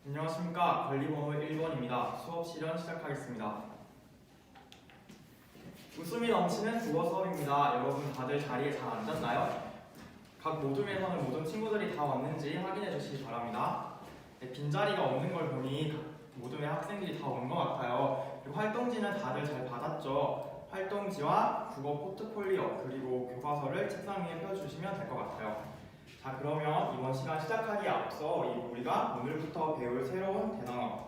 안녕하십니까. 관리번호 1번입니다. 수업 실현 시작하겠습니다. 웃음이 넘치는 국어 수업입니다. 여러분 다들 자리에 잘 앉았나요? 각 모둠에서는 모든 친구들이 다 왔는지 확인해 주시기 바랍니다. 빈자리가 없는 걸 보니 각 모둠의 학생들이 다 온 것 같아요. 그리고 활동지는 다들 잘 받았죠? 활동지와 국어 포트폴리오 그리고 교과서를 책상 위에 펴주시면 될 것 같아요. 자, 그러면 이번 시간 시작하기에 앞서 우리가 오늘부터 배울 새로운 대단어의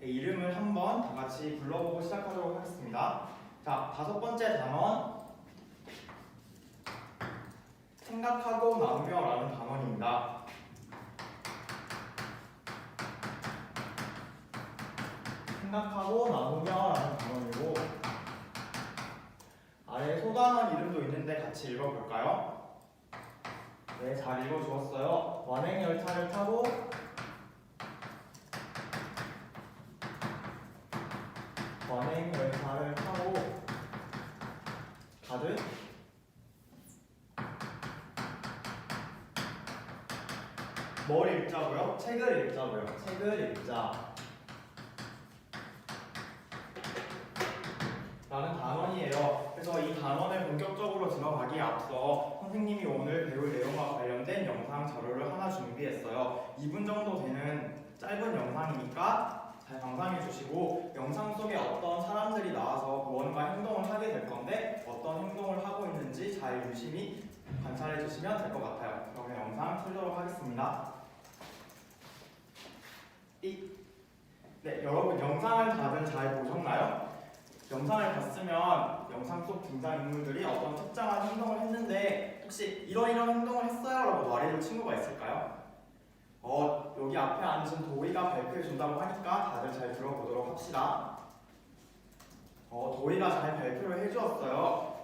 이름을 한번 다 같이 불러보고 시작하도록 하겠습니다. 자, 다섯 번째 단원 생각하고 나누며 라는 단원입니다. 생각하고 나누며 라는 단원이고 아래 소단원 이름도 있는데 같이 읽어볼까요? 네, 잘 읽어주었어요. 완행열차를 타고 가듯 뭘 읽자고요? 책을 읽자고요. 책을 읽자 라는 단원이에요. 그래서 이 단원을 본격적으로 들어가기에 앞서 선생님이 오늘 배울 내용과 관련된 영상 자료를 하나 준비했어요. 2분 정도 되는 짧은 영상이니까 잘 감상해 주시고 영상 속에 어떤 사람들이 나와서 무언가 행동을 하게 될 건데 어떤 행동을 하고 있는지 잘 유심히 관찰해 주시면 될 것 같아요. 그러면 영상 틀도록 하겠습니다. 네, 여러분 영상을 다들 잘 보셨나요? 영상을 봤으면 영상 속 등장인물들이 어떤 특정한 행동을 했는데 혹시 이런 행동을 했어요? 라고 말해줄 친구가 있을까요? 여기 앞에 앉은 도희가 발표해 준다고 하니까 다들 잘 들어보도록 합시다. 도희가 잘 발표를 해주었어요.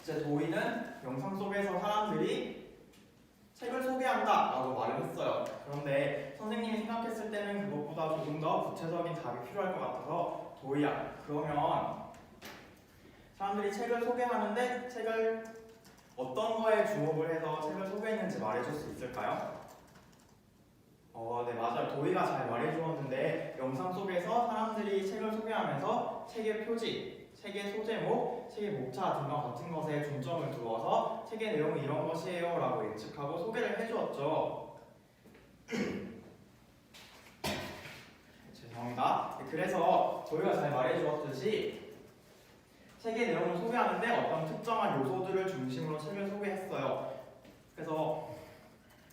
이제 도희는 영상 속에서 사람들이 책을 소개한다 라고 말을 했어요. 그런데 선생님이 생각했을 때는 그것보다 조금 더 구체적인 답이 필요할 것 같아서 도희야, 그러면 사람들이 책을 소개하는데 책을 어떤 거에 주목을 해서 책을 소개했는지 말해줄 수 있을까요? 네, 맞아요. 도희가 잘 말해주었는데 영상 속에서 사람들이 책을 소개하면서 책의 표지, 책의 소제목, 책의 목차 등과 같은 것에 중점을 두어서 책의 내용은 이런 것이에요 라고 예측하고 소개를 해주었죠. 죄송합니다. 그래서 도희가 잘 말해주었듯이 책의 내용을 소개하는데 어떤 특정한 요소들을 중심으로 책을 소개했어요. 그래서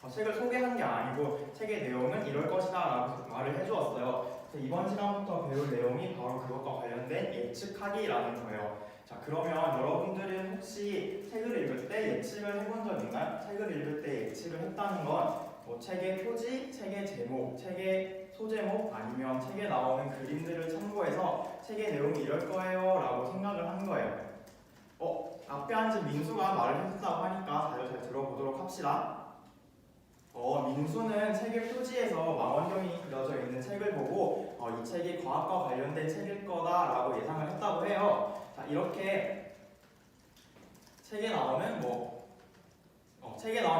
책을 소개한 게 아니고 책의 내용은 이럴 것이다 라고 말을 해주었어요. 그래서 이번 시간부터 배울 내용이 바로 그것과 관련된 예측하기라는 거예요. 자, 그러면 여러분들은 혹시 책을 읽을 때 예측을 해본 적 있나요? 책을 읽을 때 예측을 했다는 건 책의 표지, 책의 제목, 책의 소제목 아니면 책에 나오는 그림들을 참고해서 책의 내용이 이럴 거예요 라고 생각을 한 거예요. 앞에 앉은 민수가 말을 해준다고 하니까 다들 잘 들어보도록 합시다. 민수는 책의 표지에서 망원경이 그려져 있는 책을 보고 이 책이 과학과 관련된 책일 거다라고 예상을 했다고 해요. 자, 이렇게 책에 나오는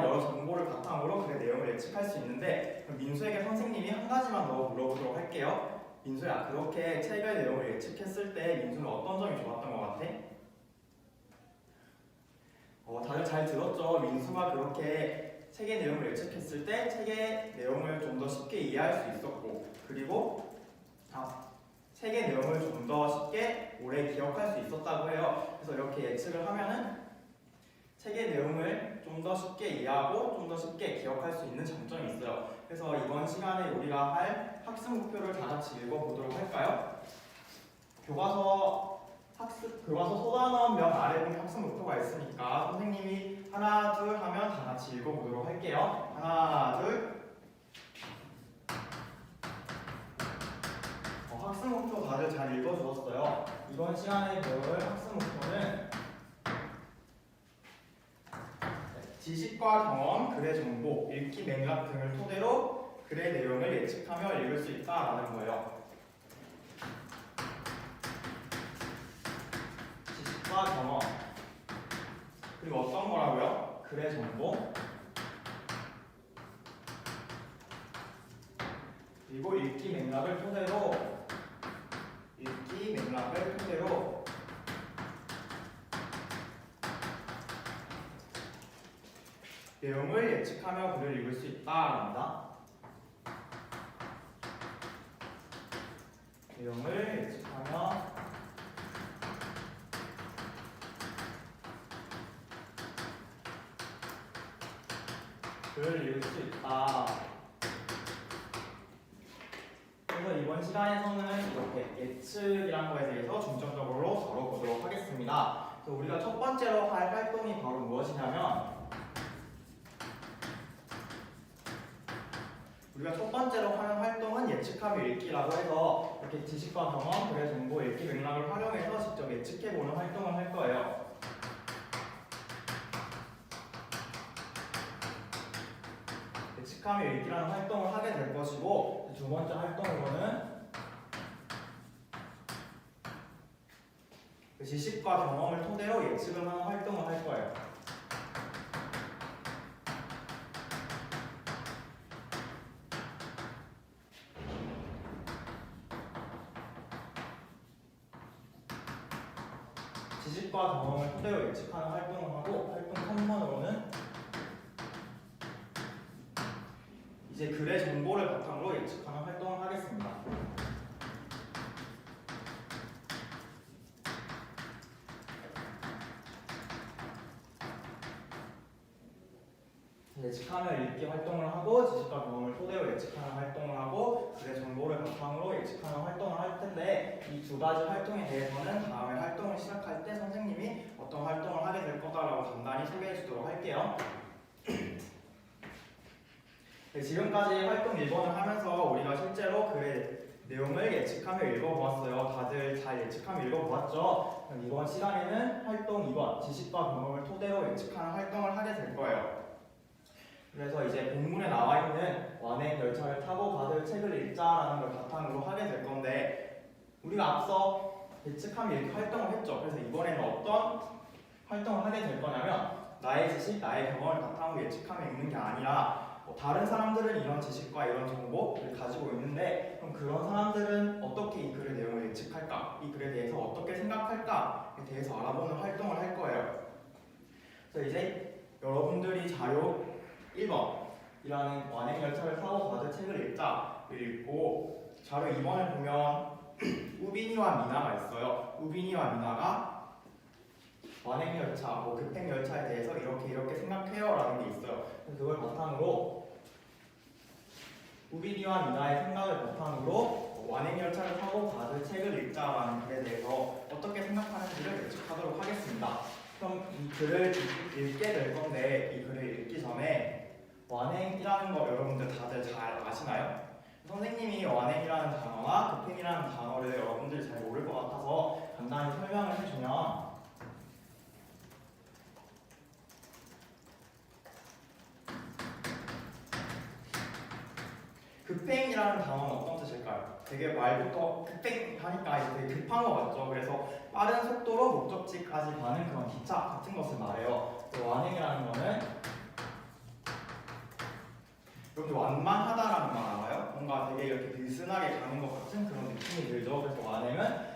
여러 정보를 바탕으로 그 내용을 예측할 수 있는데 그럼 민수에게 선생님이 한 가지만 더 물어보도록 할게요. 민수야, 그렇게 책의 내용을 예측했을 때 민수는 어떤 점이 좋았던 것 같아? 다들 잘 들었죠? 민수가 그렇게 책의 내용을 예측했을 때 책의 내용을 좀 더 쉽게 이해할 수 있었고 그리고 책의 내용을 좀 더 쉽게 오래 기억할 수 있었다고 해요. 그래서 이렇게 예측을 하면은 책의 내용을 좀 더 쉽게 이해하고 좀 더 쉽게 기억할 수 있는 장점이 있어요. 그래서 이번 시간에 우리가 할 학습 목표를 다 같이 읽어보도록 할까요? 교과서 소단원명 아래 본 학습 목표가 있으니까 선생님이 하나, 둘 하면 다 같이 읽어보도록 할게요. 하나, 둘. 학습 목표 다들 잘 읽어주었어요. 이번 시간에 배울 학습 목표는 지식과 경험, 글의 정보, 읽기 맥락 등을 토대로 글의 내용을 예측하며 읽을 수 있다라는 거예요. 지식과 경험 그리고 어떤 거라고요? 글의 정보 그리고 읽기 맥락을 토대로 내용을 예측하며 글을 읽을 수 있다랍니다. 내용을 예측하며 글을 읽을 수 있다. 그래서 이번 시간에서는 이렇게 예측이라는 거에 대해서 중점적으로 다뤄보도록 하겠습니다. 그래서 우리가 첫 번째로 할 활동이 바로 무엇이냐면 우리가 첫 번째로 하는 활동은 예측하며 읽기라고 해서 이렇게 지식과 경험, 글의 정보, 읽기 맥락을 활용해서 직접 예측해보는 활동을 할 거예요. 예측하며 읽기라는 활동을 하게 될 것이고, 두 번째 활동으로는 지식과 경험을 토대로 예측을 하는 활동을 할 거예요. 지식과 경험을 토대로 예측하는 활동을 하고, 활동 3번으로는 이제 글의 정보를 바탕으로 예측하는 활동을 하겠습니다. 예측하며 읽기 활동을 하고, 지식과 경험을 토대로 예측하는 활동을 하고, 글의 정보를 바탕으로 예측하는 활동을 할 텐데, 이 두 가지 활동에 대해서는 다음에 활동을 시작할 때 선생님이 어떤 활동을 하게 될 거다라고 간단히 소개해 주도록 할게요. 네, 지금까지 활동 1번을 하면서 우리가 실제로 글의 내용을 예측하며 읽어보았어요. 다들 잘 예측하며 읽어보았죠? 그럼 이번 시간에는 활동 2번, 지식과 경험을 토대로 예측하는 활동을 하게 될 거예요. 그래서 이제 본문에 나와 있는 완행 열차를 타고 가들 책을 읽자라는 걸 바탕으로 하게 될 건데, 우리가 앞서 예측하며 읽기 활동을 했죠. 그래서 이번에는 어떤 활동을 하게 될 거냐면, 나의 지식, 나의 경험을 바탕으로 예측하며 읽는 게 아니라 다른 사람들은 이런 지식과 이런 정보를 가지고 있는데, 그럼 그런 사람들은 어떻게 이 글의 내용을 예측할까? 이 글에 대해서 어떻게 생각할까에 대해서 알아보는 활동을 할 거예요. 그래서 이제 여러분들이 자료 1번이라는 완행열차를 타고 가들 책을 읽자를 읽고, 자료 2번을 보면 우빈이와 미나가 있어요. 우빈이와 미나가 완행열차, 급행열차에 대해서 이렇게 생각해요 라는 게 있어요. 그걸 바탕으로 우빈이와 미나의 생각을 바탕으로 완행열차를 타고 가들 책을 읽자라는 글에 대해서 어떻게 생각하는지를 예측하도록 하겠습니다. 그럼 이 글을 읽게 될 건데, 이 글을 읽기 전에 완행이라는 거 여러분들 다들 잘 아시나요? 선생님이 완행이라는 단어나 급행이라는 단어를 여러분들이 잘 모를 것 같아서 간단히 설명을 해주면, 급행이라는 단어는 어떤 뜻일까요? 되게 말부터 급행하니까 이제 되게 급한 것 같죠. 그래서 빠른 속도로 목적지까지 가는 그런 기차 같은 것을 말해요. 완행이라는 거는 이렇게 완만하다라는 말 알아요? 뭔가 되게 이렇게 느슨하게 가는 것 같은 그런 느낌이 들죠. 그래서 완행은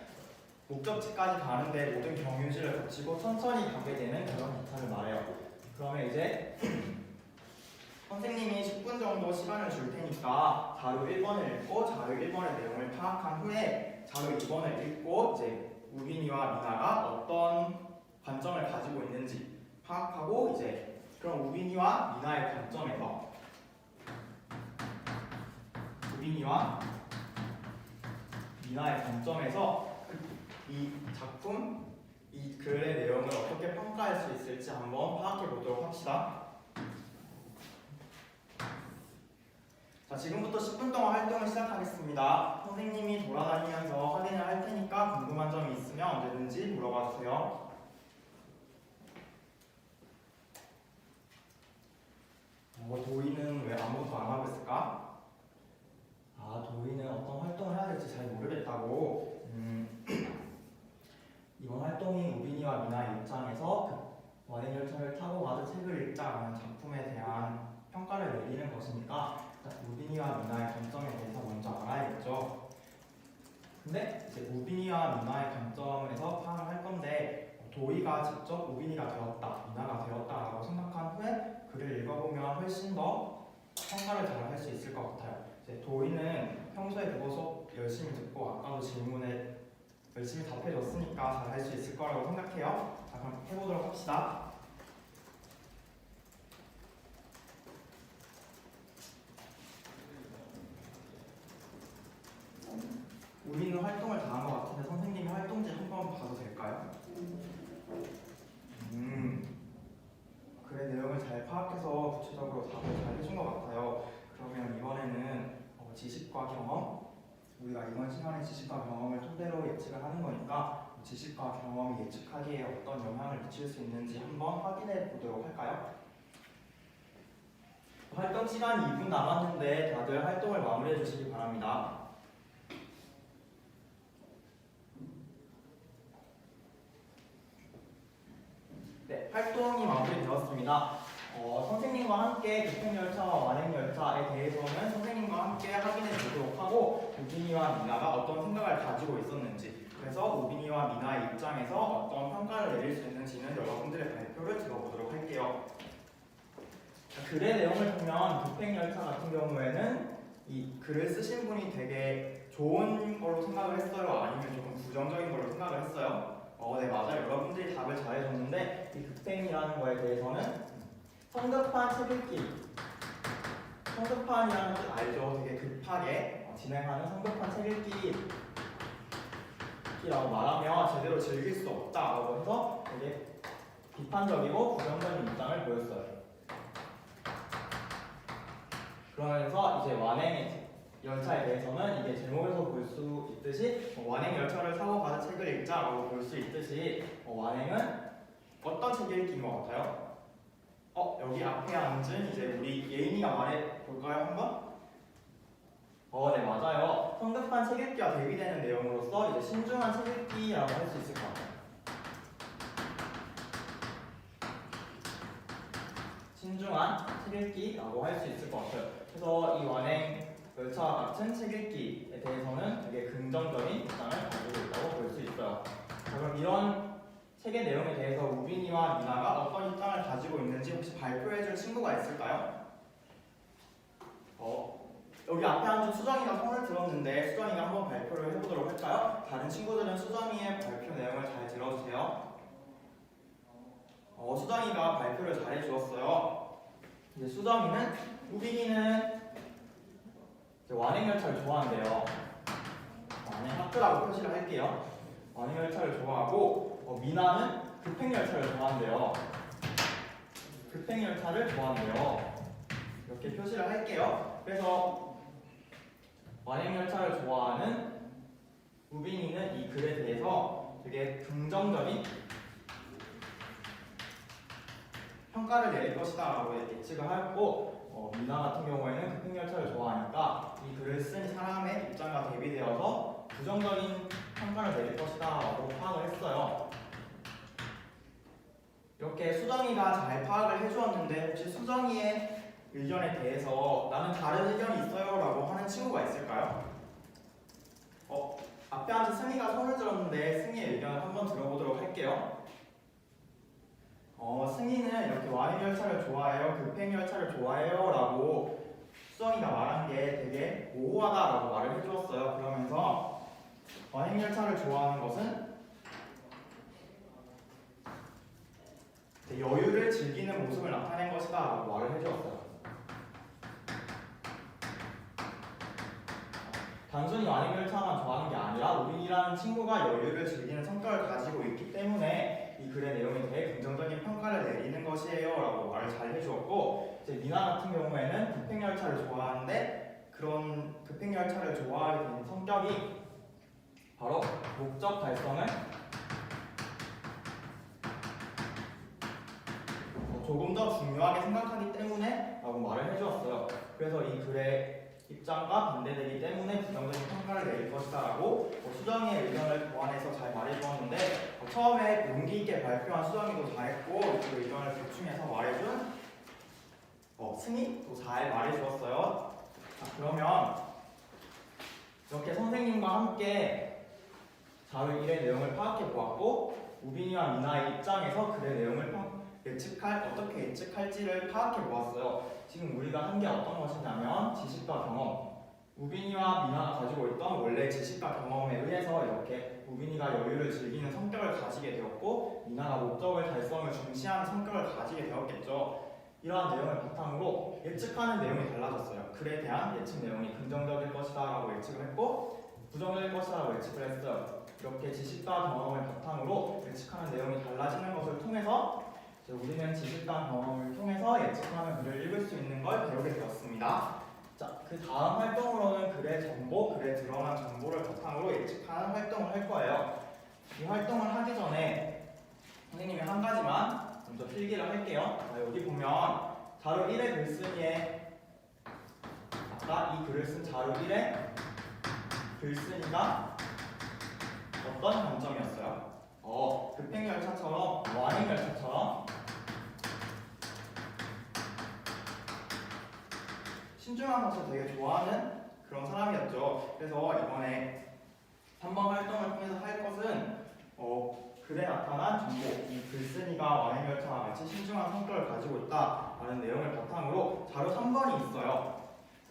목적지까지 가는데 모든 경유지를 거치고 천천히 가게 되는 그런 기차를 말해요. 그러면 이제 선생님이 10분 정도 시간을 줄 테니까 자료 1번을 읽고 자료 1번의 내용을 파악한 후에 자료 2번을 읽고 이제 우빈이와 미나가 어떤 관점을 가지고 있는지 파악하고, 이제 그럼 우빈이와 미나의 관점에서 우빈이와 미나의 관점에서 이 작품, 이 글의 내용을 어떻게 평가할 수 있을지 한번 파악해 보도록 합시다. 자, 지금부터 10분 동안 활동을 시작하겠습니다. 선생님이 돌아다니면서 확인을 할 테니까 궁금한 점이 있으면 언제든지 물어봐 주세요. 도희는 왜 아무것도 안 하고 있을까? 도희는 어떤 활동을 해야 될지 잘 모르겠다고. 이번 활동이 우빈이와 미나의 입장에서 완행열차를 타고 가들 책을 읽자라는 작품에 대한 평가를 내리는 것이니까 우빈이와 미나의 강점에 대해서 먼저 알아야겠죠. 근데 이제 우빈이와 미나의 강점에서 파악을 할 건데 도희가 직접 우빈이가 되었다, 미나가 되었다라고 생각한 후에 글을 읽어보면 훨씬 더 평가를 잘 할 수 있을 것 같아요. 이제 도희는 평소에 국어 수업 열심히 듣고 아까도 질문에 열심히 답해줬으니까 잘 할 수 있을 거라고 생각해요. 자, 그럼 해보도록 합시다. 우리는 활동을 다 한 것 같은데 선생님이 활동지 한번 봐도 될까요? 글의 내용을 잘 파악해서 구체적으로 답을 잘 해준 것 같아요. 그러면 이번에는 지식과 경험, 우리가 이번 시간에 지식과 경험을 토대로 예측을 하는 거니까 지식과 경험이 예측하기에 어떤 영향을 미칠 수 있는지 한번 확인해 보도록 할까요? 활동 시간이 2분 남았는데 다들 활동을 마무리해 주시기 바랍니다. 네, 활동이 마무리되었습니다. 선생님과 함께 교통열차와 완행열차에 대해서는 선생님과 함께 확인해 보도록 하고 우빈이와 미나가 어떤 생각을 가지고 있었는지, 그래서 우빈이와 미나의 입장에서 어떤 평가를 내릴 수 있는지는 여러분들의 발표를 들어보도록 할게요. 글의 내용을 보면 급행열차 같은 경우에는 이 글을 쓰신 분이 되게 좋은 걸로 생각을 했어요? 아니면 조금 부정적인 걸로 생각을 했어요? 네, 맞아요. 여러분들이 답을 잘해줬는데 이 급행이라는 거에 대해서는 성급한 책 읽기, 성급한이라는 뜻 알죠? 되게 급하게 진행하는 성급한 책 읽기라고 말하면 제대로 즐길 수 없다라고 해서 되게 비판적이고 부정적인 입장을 보였어요. 그러면서 이제 완행 열차에 대해서는 이게 제목에서 볼 수 있듯이 완행 열차를 타고 가서 책을 읽자라고 볼 수 있듯이 완행은 어떤 책 읽기인 것 같아요? 여기 앞에 앉은 이제 우리 예인이가 말해볼까요 한번? 네, 맞아요. 성급한 책 읽기와 대비되는 내용으로서 이제 신중한 책 읽기라고 할 수 있을 것 같아요. 신중한 책 읽기라고 할 수 있을 것 같아요. 그래서 이 완행 열차와 같은 책 읽기에 대해서는 되게 긍정적인 입장을 가지고 있다고 볼 수 있어요. 자, 그럼 이런 책의 내용에 대해서 우빈이와 미나가 어떤 입장을 가지고 있는지 혹시 발표해줄 친구가 있을까요? 여기 앞에 앉은 수정이가 손을 들었는데 수정이가 한번 발표를 해보도록 할까요? 다른 친구들은 수정이의 발표 내용을 잘 들어주세요. 수정이가 발표를 잘 해주었어요. 이제 수정이는 우빈이는 완행열차를 좋아한대요. 완행학교라고 표시를 할게요. 완행열차를 좋아하고 미나는 급행열차를 좋아한대요. 급행열차를 좋아한대요. 이렇게 표시를 할게요. 그래서 완행열차를 좋아하는 우빈이는 이 글에 대해서 되게 긍정적인 평가를 내릴 것이다 라고 예측을 하고 미나 같은 경우에는 급행열차를 좋아하니까 이 글을 쓴 사람의 입장과 대비되어서 부정적인 평가를 내릴 것이다 라고 파악을 했어요. 이렇게 수정이가 잘 파악을 해주었는데 혹시 수정이의 의견에 대해서 나는 다른 의견이 있어요 라고 하는 친구가 있을까요? 앞에 앉은 승희가 손을 들었는데 승희의 의견을 한번 들어보도록 할게요. 승희는 이렇게 완행열차를 좋아해요, 급행열차를 좋아해요 라고 수정이가 말한 게 되게 모호하다 라고 말을 해주었어요. 그러면서 완행열차를 좋아하는 것은 여유를 즐기는 모습을 나타낸 것이다 라고 말을 해주었어요. 단순히 완행열차만 좋아하는 게 아니라 우빈이라는 친구가 여유를 즐기는 성격을 가지고 있기 때문에 이 글의 내용에 대해 긍정적인 평가를 내리는 것이에요 라고 말을 잘 해주었고, 이제 미나 같은 경우에는 급행열차를 좋아하는데 그런 급행열차를 좋아하게 된 성격이 바로 목적 달성을 조금 더 중요하게 생각하기 때문에 라고 말을 해주었어요. 그래서 이 글의 입장과 반대되기 때문에 부정적인 평가를 내릴 것이다 라고 수정이의 의견을 보완해서 잘 말해주었는데 처음에 용기 있게 발표한 수정이도 잘했고 그 의견을 보충해서 말해준 승희도 잘 말해주었어요. 자, 그러면 이렇게 선생님과 함께 자료 1의 내용을 파악해 보았고 우빈이와 미나의 입장에서 글의 내용을 어떻게 예측할지를 파악해 보았어요. 지금 우리가 한 게 어떤 것이냐면 지식과 경험. 우빈이와 미나가 가지고 있던 원래 지식과 경험에 의해서 이렇게 우빈이가 여유를 즐기는 성격을 가지게 되었고 미나가 목적을 달성을 중시하는 성격을 가지게 되었겠죠. 이러한 내용을 바탕으로 예측하는 내용이 달라졌어요. 글에 대한 예측 내용이 긍정적일 것이다 라고 예측을 했고 부정적일 것이다 라고 예측을 했어요. 이렇게 지식과 경험을 바탕으로 예측하는 내용이 달라지는 것을 통해서 우리는 지식과 경험을 통해서 예측하는 글을 읽을 수 있는 걸 배우게 되었습니다. 자, 그 다음 활동으로는 글의 정보, 글에 드러난 정보를 바탕으로 예측하는 활동을 할 거예요. 이 활동을 하기 전에 선생님이 한 가지만 먼저 필기를 할게요. 자, 여기 보면 자료 1의 글쓴이에 아까 이 글을 쓴 자료 1의 글쓴이가 어떤 관점이었어요? 급행열차처럼 완행열차처럼 신중한 것을 되게 좋아하는 그런 사람이었죠. 그래서 이번에 3번 활동을 통해서 할 것은 글에 나타난 정보, 이 글쓴이가 완행열차와 같이 신중한 성격을 가지고 있다라는 내용을 바탕으로 자료 3번이 있어요.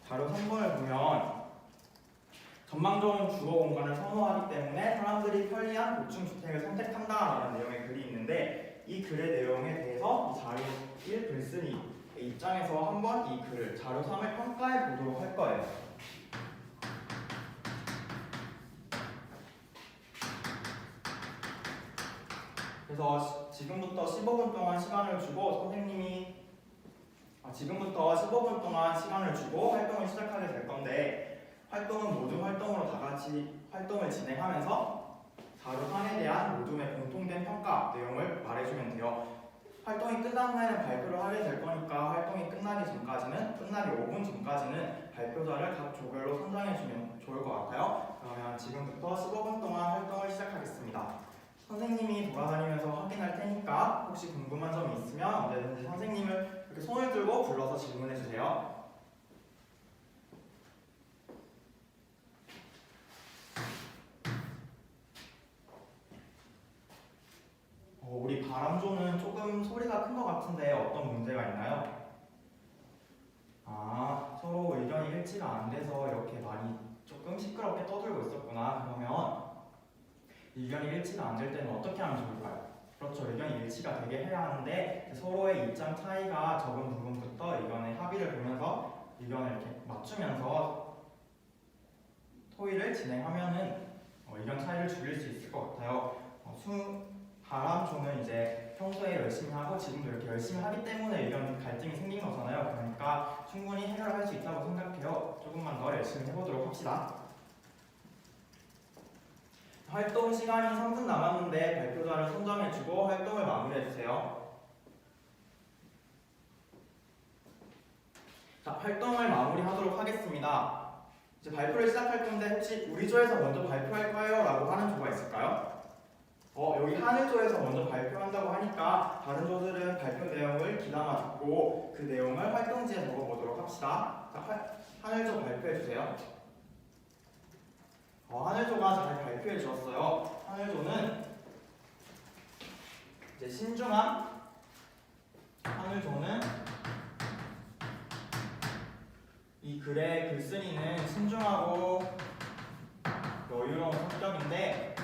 자료 3번을 보면 전망 좋은 주거 공간을 선호하기 때문에 사람들이 편리한 고층주택을 선택한다라는 내용의 글이 있는데 이 글의 내용에 대해서 이 자료 1 글쓴이의 입장에서 한번 이 글을 자료 3을 평가해 보도록 할 거예요. 그래서 지금부터 15분 동안 시간을 주고 선생님이 지금부터 15분 동안 시간을 주고 활동을 시작하게 될 건데 활동은 모든 활동으로 다 같이 활동을 진행하면서 자료 3에 대한 모둠의 공통된 평가 내용을 말해주면 돼요. 활동이 끝난 후에는 발표를 하게 될 거니까 활동이 끝나기 5분 전까지는 발표자를 각 조별로 선정해주면 좋을 것 같아요. 그러면 지금부터 15분 동안 활동을 시작하겠습니다. 선생님이 돌아다니면서 확인할 테니까 혹시 궁금한 점이 있으면 언제든지 선생님을 이렇게 손을 들고 불러서 질문해 주세요. 우리 바람조는 조금 소리가 큰 것 같은데 어떤 문제가 있나요? 서로 의견이 일치가 안 돼서 이렇게 많이 조금 시끄럽게 떠들고 있었구나. 그러면 의견이 일치가 안 될 때는 어떻게 하면 좋을까요? 그렇죠. 의견이 일치가 되게 해야 하는데 서로의 입장 차이가 적은 부분부터 의견의 합의를 보면서 의견을 이렇게 맞추면서 토의를 진행하면은 의견 차이를 줄일 수 있을 것 같아요. 바람조는 이제 평소에 열심히 하고 지금도 이렇게 열심히 하기 때문에 의견 갈등이 생긴 거잖아요. 그러니까 충분히 해결할 수 있다고 생각해요. 조금만 더 열심히 해보도록 합시다. 활동 시간이 3분 남았는데 발표자를 선정해주고 활동을 마무리해주세요. 자, 활동을 마무리하도록 하겠습니다. 이제 발표를 시작할 건데 혹시 우리 조에서 먼저 발표할 거예요? 라고 하는 조가 있을까요? 여기 하늘조에서 먼저 발표한다고 하니까 다른 조들은 발표 내용을 기다마 듣고 그 내용을 활동지에 적어보도록 합시다. 자, 하늘조 발표해주세요. 하늘조가 잘 발표해 주었어요. 하늘조는 이제 신중함. 하늘조는 이 글의 글쓴이는 신중하고 여유로운 성격인데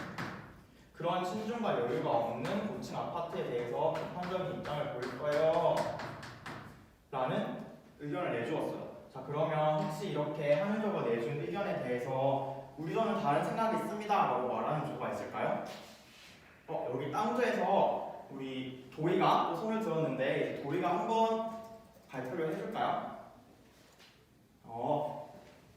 그런 신중과 여유가 없는 고층 아파트에 대해서 비판적인 입장을 보일 거예요. 라는 의견을 내주었어요. 자, 그러면 혹시 이렇게 하늘조가 내준 의견에 대해서 우리 조는 다른 생각이 있습니다 라고 말하는 조가 있을까요? 여기 땅조에서 우리 도희가 또 손을 들었는데 이제 도희가 한번 발표를 해줄까요?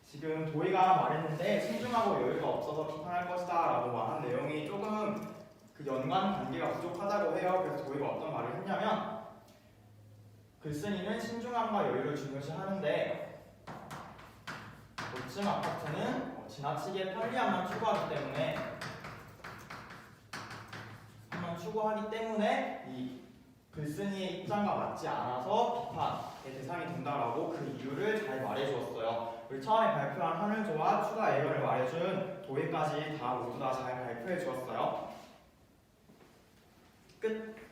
지금 도희가 말했는데 신중하고 여유가 없어서 비판할 것이다 라고 말한 내용이 조금 그 연관 관계가 부족하다고 해요. 그래서 도희가 어떤 말을 했냐면 글쓴이는 신중함과 여유를 중요시하는데 고층 아파트는 지나치게 편리함만 추구하기 때문에 이 글쓴이의 입장과 맞지 않아서 비판의 대상이 된다라고 그 이유를 잘 말해주었어요. 우리 처음에 발표한 하늘조와 추가 예열을 말해준 도의까지 다 모두 다 잘 발표해 주었어요. 끝.